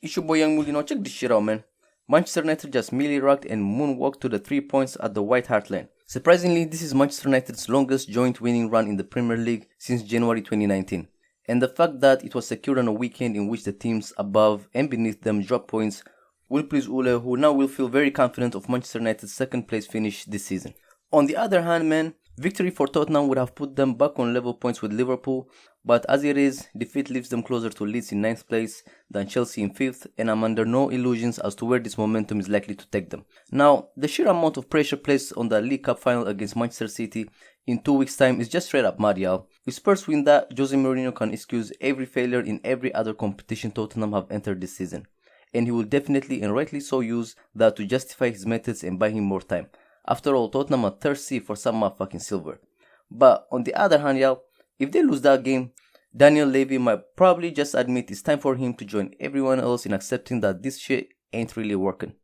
It's your boy YoungMully. Now check this shit out, man. Manchester United just merely rocked and moonwalked to the 3 points at the White Hart Lane. Surprisingly, this is Manchester United's longest joint winning run in the Premier League since January 2019. And the fact that it was secured on a weekend in which the teams above and beneath them dropped points will please Ule, who now will feel very confident of Manchester United's second place finish this season. On the other hand, man, victory for Tottenham would have put them back on level points with Liverpool, but as it is, defeat leaves them closer to Leeds in 9th place than Chelsea in 5th, and I'm under no illusions as to where this momentum is likely to take them. Now, the sheer amount of pressure placed on the League Cup final against Manchester City in 2 weeks' time is just straight up mad, y'all. If Spurs win that, Jose Mourinho can excuse every failure in every other competition Tottenham have entered this season, and he will definitely and rightly so use that to justify his methods and buy him more time. After all, Tottenham are thirsty for some motherfucking silver. But on the other hand, y'all, if they lose that game, Daniel Levy might probably just admit it's time for him to join everyone else in accepting that this shit ain't really working.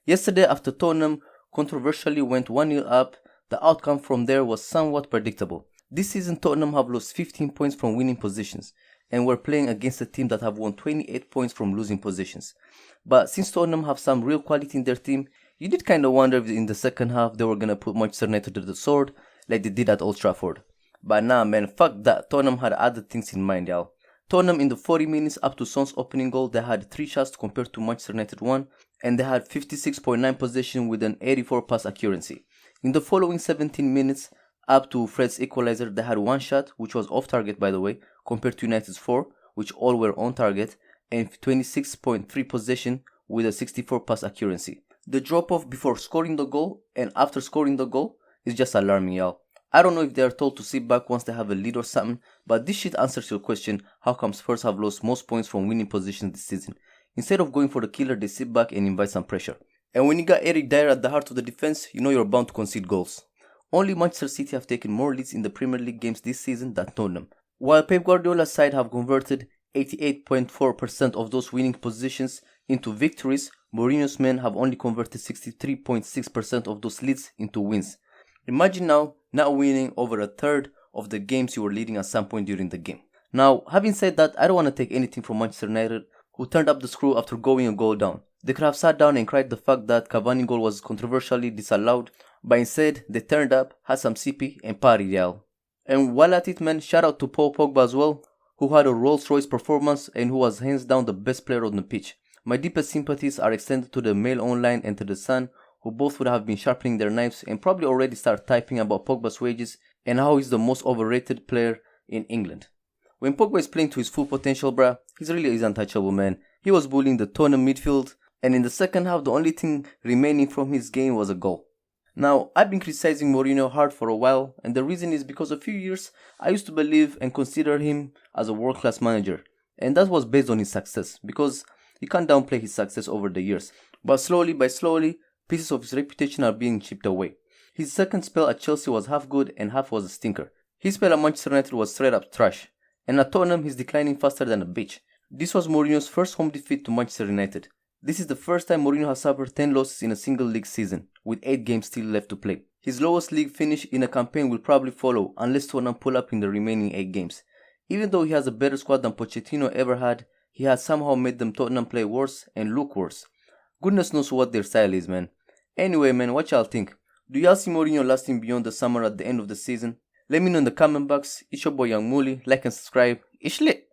Yesterday, after Tottenham controversially went 1-0 up, the outcome from there was somewhat predictable. This season, Tottenham have lost 15 points from winning positions, and we're playing against a team that have won 28 points from losing positions. But since Tottenham have some real quality in their team, you did kinda wonder if in the second half they were gonna put Manchester United to the sword like they did at Old Trafford. But nah, man, fuck that. Tottenham had other things in mind, y'all. Tottenham in the 40 minutes up to Son's opening goal, they had 3 shots compared to Manchester United 1, and they had 56.9 possession with an 84 pass accuracy. In the following 17 minutes up to Fred's equalizer, they had 1 shot, which was off target by the way, compared to United's 4, which all were on target, and 26.3 possession with a 64 pass accuracy. The drop off before scoring the goal and after scoring the goal is just alarming, y'all. I don't know if they are told to sit back once they have a lead or something, but this shit answers your question, how come Spurs have lost most points from winning positions this season. Instead of going for the killer, they sit back and invite some pressure. And when you got Eric Dyer at the heart of the defense, you know you're bound to concede goals. Only Manchester City have taken more leads in the Premier League games this season than Tottenham. While Pep Guardiola's side have converted 88.4% of those winning positions into victories, Mourinho's men have only converted 63.6% of those leads into wins. Imagine now not winning over a third of the games you were leading at some point during the game. Now, having said that, I don't want to take anything from Manchester United, who turned up the screw after going a goal down. They could have sat down and cried the fact that Cavani goal was controversially disallowed, but instead they turned up, had some CP and partied, y'all. And while at it, man, shout out to Paul Pogba as well, who had a Rolls Royce performance and who was hands down the best player on the pitch. My deepest sympathies are extended to the Mail Online and to the Sun, who both would have been sharpening their knives and probably already start typing about Pogba's wages and how he's the most overrated player in England. When Pogba is playing to his full potential, bruh, he really is untouchable, man. He was bullying the Tottenham midfield, and in the second half, the only thing remaining from his game was a goal. Now, I've been criticizing Mourinho hard for a while, and the reason is because a few years I used to believe and consider him as a world-class manager, and that was based on his success, because you can't downplay his success over the years. But slowly by slowly, pieces of his reputation are being chipped away. His second spell at Chelsea was half good and half was a stinker. His spell at Manchester United was straight up trash, and at Tottenham he's declining faster than a bitch. This was Mourinho's first home defeat to Manchester United. This is the first time Mourinho has suffered 10 losses in a single league season, with 8 games still left to play. His lowest league finish in a campaign will probably follow unless Tottenham pull up in the remaining 8 games. Even though he has a better squad than Pochettino ever had, he has somehow made them Tottenham play worse and look worse. Goodness knows what their style is, man. Anyway, man, what y'all think? Do y'all see Mourinho lasting beyond the summer at the end of the season? Let me know in the comment box. It's your boy YoungMully. Like and subscribe. It's lit.